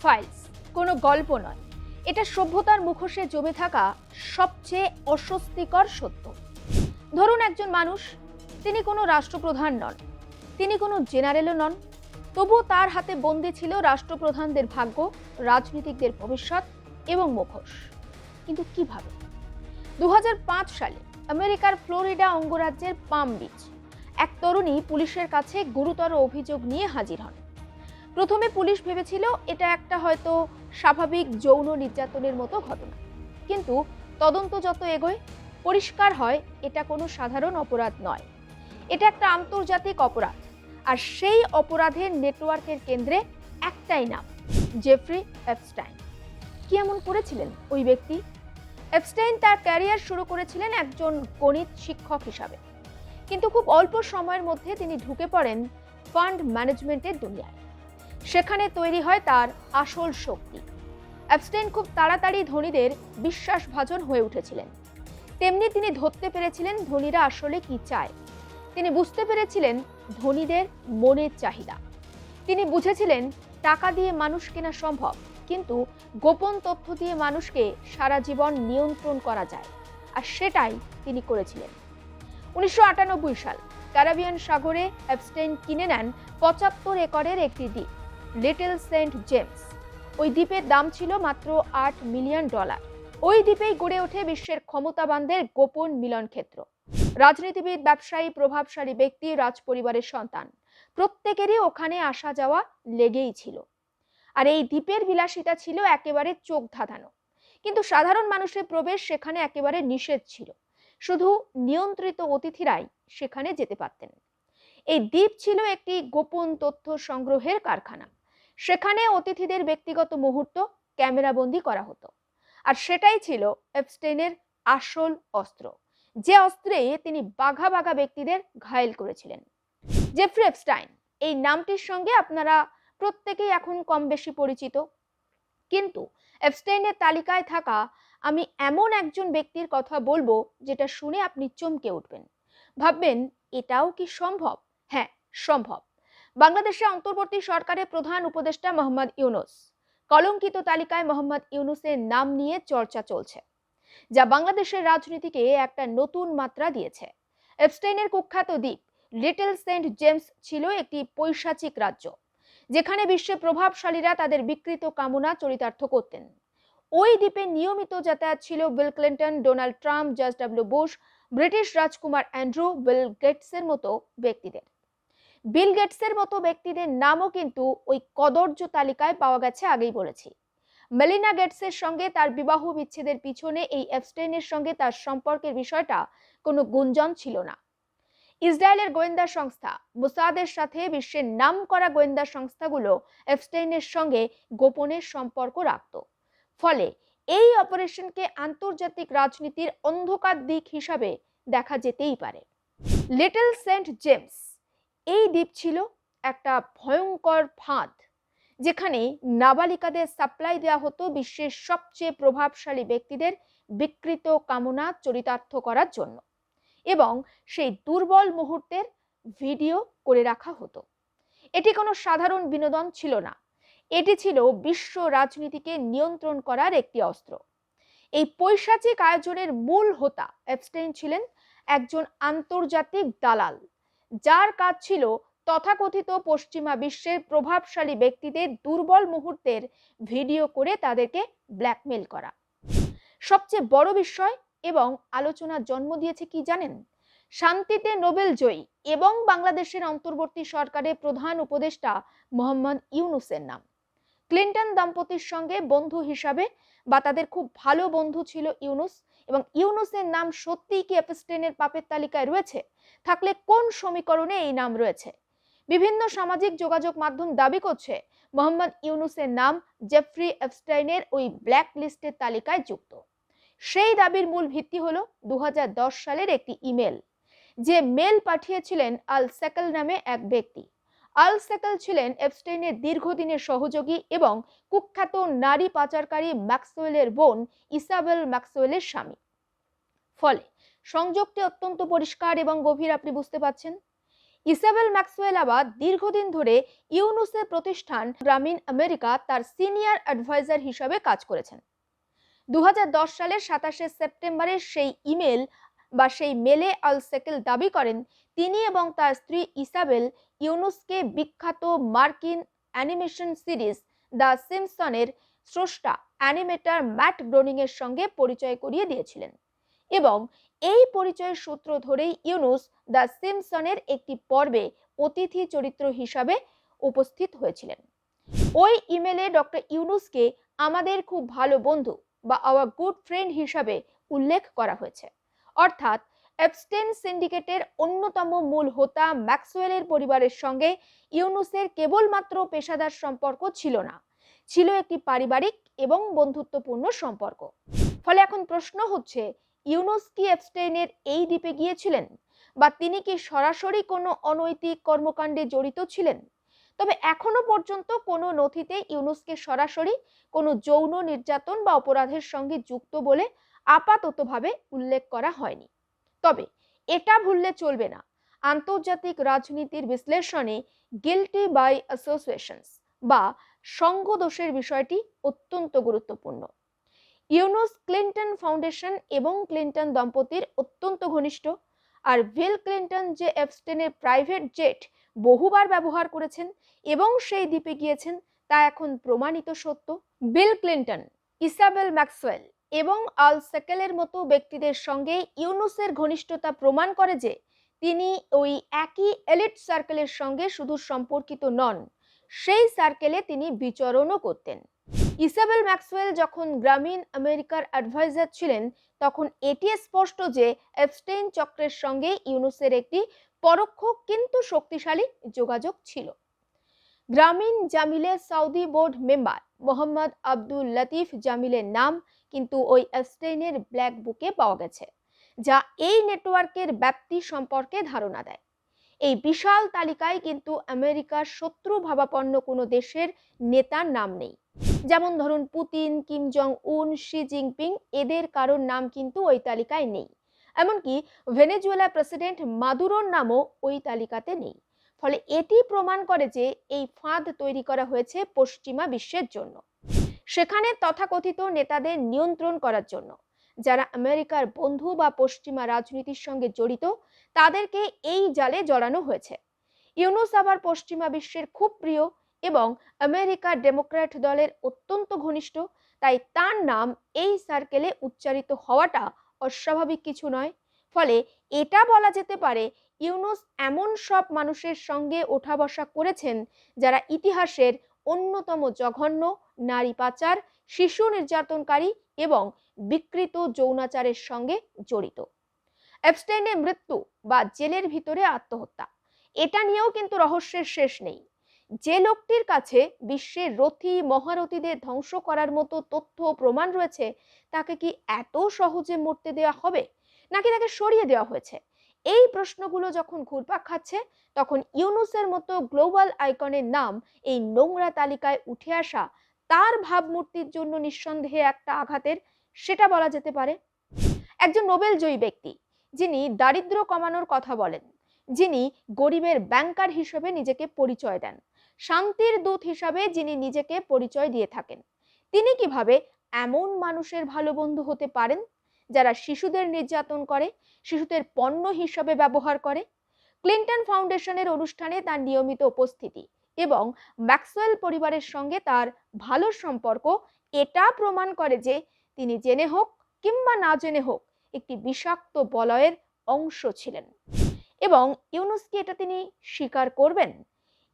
Files কোনো গল্প নয়, এটা সভ্যতার মুখোশে জমে থাকা সবচেয়ে অস্বস্তিকর সত্য। ধরুন একজন মানুষ, তিনি কোনো রাষ্ট্রপ্রধান নন, তিনি কোনো জেনারেলও নন, তবুও তার হাতে বন্দী ছিল রাষ্ট্রপ্রধানদের ভাগ্য, রাজনীতিকদের ভবিষ্যৎ এবং মুখোশ। কিন্তু কিভাবে? 2005 সালে আমেরিকার ফ্লোরিডা অঙ্গরাজ্যের পাম বিচ এক তরুণী পুলিশের কাছে গুরুতর অভিযোগ নিয়ে হাজির হন। প্রথমে পুলিশ ভেবেছিল এটা একটা হয়তো স্বাভাবিক যৌন নির্যাতনের মতো ঘটনা, কিন্তু তদন্ত যত এগোয় পরিষ্কার হয় এটা কোনো সাধারণ অপরাধ নয়, এটা একটা আন্তর্জাতিক অপরাধ। আর সেই অপরাধের নেটওয়ার্কের কেন্দ্রে একটাই নাম, জেফ্রি এপস্টাইন। কি এমন করেছিলেন ওই ব্যক্তি? এপস্টাইন তার ক্যারিয়ার শুরু করেছিলেন একজন গণিত শিক্ষক হিসাবে, কিন্তু খুব অল্প সময়ের মধ্যে তিনি ঢুকে পড়েন ফান্ড ম্যানেজমেন্টের দুনিয়ায়। সেখানে তৈরি হয় তার আসল শক্তি। এপস্টাইন খুব তাড়াতাড়ি ধনীদের বিশ্বাসভাজন হয়ে উঠেছিলেন। তেমনি তিনি ধরতে পেরেছিলেন ধনীরা আসলে কি চায়। তিনি বুঝতে পেরেছিলেন ধনীদের মনের চাহিদা। তিনি বুঝেছিলেন টাকা দিয়ে মানুষ কেনা সম্ভব, কিন্তু গোপন তথ্য দিয়ে মানুষকে সারা জীবন নিয়ন্ত্রণ করা যায়। আর সেটাই তিনি করেছিলেন। 1998 সাল ক্যারিবিয়ান সাগরে এপস্টাইন কিনে নেন 75 একরের একটি দ্বীপ, লিটল সেন্ট জেমস। ওই দ্বীপের দাম ছিল মাত্র $8 মিলিয়ন। ওই দ্বীপেই গড়ে ওঠে বিশ্বের ক্ষমতাবানদের গোপন মিলন ক্ষেত্র। রাজনীতিবিদ, ব্যবসায়ী, প্রভাবশালী ব্যক্তি, রাজপরিবারের সন্তান, প্রত্যেকেরই ওখানে আসা যাওয়া লেগেই ছিল। আর এই দ্বীপের বিলাসিতা ছিল একেবারে চোখ ধাঁধানো, কিন্তু সাধারণ মানুষের প্রবেশ সেখানে একেবারে নিষেধ ছিল। শুধু নিয়ন্ত্রিত অতিথিরাই সেখানে যেতে পারতেন। এই দ্বীপ ছিল একটি গোপন তথ্য সংগ্রহের কারখানা। সেখানে অতিথিদের ব্যক্তিগত মুহূর্ত ক্যামেরাবন্দি করা হতো। আর সেটাই ছিল এপস্টাইনের আসল অস্ত্র, যে অস্ত্রে তিনি বাঘা বাঘা ব্যক্তিদের ঘায়েল করেছিলেন। জেফ্রি এপস্টাইন এই নামটির সঙ্গে আপনারা প্রত্যেকেই এখন কম বেশি পরিচিত, কিন্তু এপস্টাইনের তালিকায় থাকা আমি এমন একজন ব্যক্তির কথা বলবো যেটা শুনে আপনি চমকে উঠবেন, ভাববেন এটাও কি সম্ভব? হ্যাঁ, সম্ভব। বাংলাদেশে অন্তর্বর্তী সরকারের প্রধান উপদেষ্টা মোহাম্মদ ইউনূস, কলঙ্কিত তালিকায় মোহাম্মদ ইউনূসের নাম নিয়ে চর্চা চলছে, যা বাংলাদেশের রাজনীতিকে একটা নতুন মাত্রা দিয়েছে। এপস্টাইনের কুখ্যাত দ্বীপ লিটল সেন্ট জেমস ছিল একটি পৈশাচিক রাজ্য, যেখানে বিশ্বের প্রভাবশালীরা তাদের বিকৃত কামনা চরিতার্থ করতেন। ওই দ্বীপে নিয়মিত যাতায়াত ছিল Bill Clinton, Donald Trump, George W Bush, British রাজকুমার অ্যান্ড্রু, বিল গেটসের মতো ব্যক্তিদের। বিল গেটসের মতো ব্যক্তিদের নামও কিন্তু ওই কদর্য তালিকায় পাওয়া গেছে, আগেই বলেছি। মেলিনা গেটসের সঙ্গে তার বিবাহ বিচ্ছেদের পিছনে এই এপস্টাইনের সঙ্গে তার সম্পর্কের বিষয়টা কোনো গুঞ্জন ছিল না। ইসরায়েলের গোয়েন্দা সংস্থা মোসাদের সাথে বিশ্বের নামকরা গোয়েন্দা সংস্থাগুলো এপস্টাইনের সঙ্গে গোপনে সম্পর্ক রাখত। ফলে এই অপারেশনকে আন্তর্জাতিক রাজনীতির অন্ধকার দিক হিসাবে দেখা যেতেই পারে। লিটল সেন্ট জেমস এই দ্বীপ ছিল একটা ভয়ঙ্কর ফাঁদ, যেখানে নাবালিকাদের সাপ্লাই দেওয়া হতো বিশ্বের সবচেয়ে প্রভাবশালী ব্যক্তিদের বিকৃত কামনা চরিতার্থ করার জন্য, এবং সেই দুর্বল মুহূর্তের ভিডিও করে রাখা হতো। এটি কোনো সাধারণ বিনোদন ছিল না, এটি ছিল বিশ্ব রাজনীতিকে নিয়ন্ত্রণ করার একটি অস্ত্র। এই পৈশাচিক আয়োজনের মূল হোতা এপস্টাইন ছিলেন একজন আন্তর্জাতিক দালাল, যার কাজ ছিল তথাকথিত পশ্চিমা বিশ্বের প্রভাবশালী ব্যক্তিদের দুর্বল মুহূর্তের ভিডিও করে তাদেরকে ব্ল্যাকমেল করা। সবচেয়ে বড় বিষয় এবং আলোচনার জন্ম দিয়েছে কি জানেন? শান্তিতে নোবেল জয়ী এবং বাংলাদেশের অন্তর্বর্তী সরকারের প্রধান উপদেষ্টা মোহাম্মদ ইউনূসের নাম। ক্লিন্টন দম্পতির সঙ্গে বন্ধু হিসাবে বা তাদের খুব ভালো বন্ধু ছিল ইউনূস, এবং ইউনূসের নাম সত্যিই কি এপস্টাইনের পাপের তালিকায় রয়েছে? থাকলে কোন সমীকরণে এই নাম রয়েছে? বিভিন্ন সামাজিক যোগাযোগ মাধ্যম দাবি করছে মোহাম্মদ ইউনূসের নাম জেফ্রি এপস্টাইনের ওই ব্ল্যাক লিস্টের তালিকায় যুক্ত। সেই দাবির মূল ভিত্তি হলো 2010 সালের একটি ইমেল, যে মেল পাঠিয়েছিলেন আল সেকেল নামে এক ব্যক্তি। আল সেকেল ছিলেন এপস্টাইনের দীর্ঘদিনের সহযোগী এবং কুখ্যাত নারী পাচারকারী ম্যাক্সওয়েলের বোন ইসাবেল ম্যাক্সওয়েলের স্বামী। ফলে সংযোগটি অত্যন্ত পরিষ্কার এবং গভীর, আপনি বুঝতে পারছেন। ইসাবেল ম্যাক্সওয়েল আবার দীর্ঘদিন ধরে ইউনুসের প্রতিষ্ঠান গ্রামীণ আমেরিকা তার সিনিয়র অ্যাডভাইজার হিসাবে কাজ করেছেন। 2010 সালের 27শে সেপ্টেম্বরের সেই ইমেল বা সেই মেলে আল সেকেল দাবি করেন তিনি এবং তার স্ত্রী ইসাবেল ইউনুসকে বিখ্যাত মার্কিন অ্যানিমেশন সিরিজ দ্য সিম্পসনের স্রষ্টা অ্যানিমেটর ম্যাট গ্রোনিং এর সঙ্গে পরিচয় করিয়ে দিয়েছিলেন এবং এই পরিচয়ের সূত্র ধরেই ইউনুস দ্য সিম্পসনের একটি পর্বে অতিথি চরিত্র হিসাবে উপস্থিত হয়েছিলেন। ওই ইমেলে ডক্টর ইউনুসকে আমাদের খুব ভালো বন্ধু বা আওয়ার গুড ফ্রেন্ড হিসাবে উল্লেখ করা হয়েছে। অর্থাৎ এপস্টেইন সিন্ডিকেটের অন্যতম মূল হোতা ম্যাক্সওয়েলের পরিবারের সঙ্গে ইউনুসের কেবলমাত্র পেশাদার সম্পর্ক ছিল না, ছিল একটি পারিবারিক এবং বন্ধুত্বপূর্ণ সম্পর্ক। ফলে এখন প্রশ্ন হচ্ছে, ইউনুস কি এপস্টেইনের এই দ্বীপে গিয়েছিলেন বা তিনি কি সরাসরি কোনো অনৈতিক কর্মকাণ্ডে জড়িত ছিলেন? তবে এখনো পর্যন্ত কোনো নথিতে ইউনুসকে সরাসরি কোনো যৌন নির্যাতন বা অপরাধের সঙ্গে যুক্ত বলে আপাততভাবে উল্লেখ করা হয়নি। তবে এটা ভুললে চলবে না, আন্তর্জাতিক রাজনীতির বিশ্লেষণে গিল্টি বাই অ্যাসোসিয়েশনস বা সঙ্গদোষের বিষয়টি অত্যন্ত গুরুত্বপূর্ণ। ইউনুস ক্লিন্টন ফাউন্ডেশন এবং ক্লিন্টন দম্পতির অত্যন্ত ঘনিষ্ঠ, আর বিল ক্লিন্টন যে এপস্টেইনের প্রাইভেট জেট বহুবার ব্যবহার করেছেন এবং সেই দ্বীপে গিয়েছেন তা এখন প্রমাণিত সত্য। বিল ক্লিন্টন, ইসাবেল ম্যাক্সওয়েল এবং আল সেকেলের মতো ব্যক্তিদের সঙ্গে ইউনুসের ঘনিষ্ঠতা প্রমাণ করে যে তিনি ওই একই এলিট সার্কেলের সঙ্গে শুধু সম্পর্কিত নন, সেই সার্কেলে তিনি বিচরণও করতেন। ইসাবেল ম্যাক্সওয়েল যখন গ্রামীণ আমেরিকার অ্যাডভাইজার ছিলেন তখন এটি স্পষ্ট যে এপস্টেইন চক্রের সঙ্গে ইউনুসের একটি পরোক্ষ কিন্তু শক্তিশালী যোগাযোগ ছিল। গ্রামীণ জামিলের Saudi board member Mohammad Abdul Latif জামিলের নাম কিন্তু ওই এপস্টেইনের ব্ল্যাক বুকে পাওয়া গেছে, যা এই নেটওয়ার্কের ব্যাপ্তি সম্পর্কে ধারণা দেয়। এই বিশাল তালিকায় কিন্তু আমেরিকার শত্রু ভাবাপন্ন কোনো দেশের নেতার নাম নেই, যেমন ধরুন পুতিন, কিম জং উন, শি জিনপিং, এদের কারোর নাম কিন্তু ওই তালিকায় নেই। এমনকি ভেনেজুয়েলার প্রেসিডেন্ট মাদুরোর নামও ওই তালিকাতে নেই। ফলে এটি প্রমাণ করে যে এই ফাঁদ তৈরি করা হয়েছে পশ্চিমা বিশ্বের জন্য, সেখানে তথাকথিত নেতাদের নিয়ন্ত্রণ করার জন্য। যারা আমেরিকার বন্ধু বা পশ্চিমা রাজনীতির সঙ্গে জড়িত তাদেরকে এই জালে জড়ানো হয়েছে। ইউনুস আবার পশ্চিমা বিশ্বের খুব প্রিয় এবং আমেরিকার ডেমোক্র্যাট দলের অত্যন্ত ঘনিষ্ঠ, তাই তার নাম এই সার্কেলে উচ্চারিত হওয়াটা অস্বাভাবিক কিছু নয়। ফলে এটা বলা যেতে পারে ইউনুস এমন সব মানুষের সঙ্গে ওঠা বসা করেছেন যারা ইতিহাসের অন্যতম জঘন্য নারী পাচার, শিশু নির্যাতনকারী এবং বিকৃত যৌনাচারের সঙ্গে জড়িত। এপস্টেইনের মৃত্যু বা জেলের ভিতরে আত্মহত্যা, এটা নিয়েও কিন্তু রহস্যের শেষ নেই। যে লোকটির কাছে বিশ্বের রথী মহারথীদের ধ্বংস করার মতো তথ্য প্রমাণ রয়েছে তাকে কি এত সহজে মরতে দেওয়া হবে, নাকি তাকে সরিয়ে দেওয়া হয়েছে? এই প্রশ্নগুলো যখন ঘুরপাক খাচ্ছে তখন ইউনুসের মতো গ্লোবাল আইকনের নাম এই নোংরা তালিকায় উঠে আসা তার ভাবমূর্তির জন্য নিঃসন্দেহে একটা আঘাতের, সেটা বলা যেতে পারে। একজন নোবেল জয়ী ব্যক্তি যিনি দারিদ্র্য কমানোর কথা বলেন, যিনি গরিবের ব্যাংকার হিসেবে নিজেকে পরিচয় দেন, শান্তির দূত হিসাবে যিনি নিজেকে পরিচয় দিয়ে থাকেন, তিনি কিভাবে এমন মানুষের ভালো বন্ধু হতে পারেন যারা শিশুদের নির্যাতন করে, শিশুদের পণ্য হিসাবে ব্যবহার করে? ক্লিন্টন ফাউন্ডেশনের অনুষ্ঠানে তার নিয়মিত উপস্থিতি এবং ম্যাক্সওয়েল পরিবারের সঙ্গে তার ভালো সম্পর্ক এটা প্রমাণ করে যে তিনি জেনে হোক কিংবা না জেনে হোক একটি বিষাক্ত বলয়ের অংশ ছিলেন। এবং ইউনুস কি এটা তিনি স্বীকার করবেন?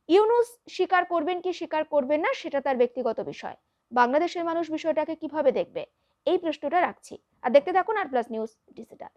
ইউনুস স্বীকার করবেন কি স্বীকার করবেন না সেটা তার ব্যক্তিগত বিষয়। বাংলাদেশের মানুষ বিষয়টাকে কিভাবে দেখবে এই প্রশ্নটা রাখছি। আর দেখতে থাকুন আর প্লাস নিউজ ডিজিটাল।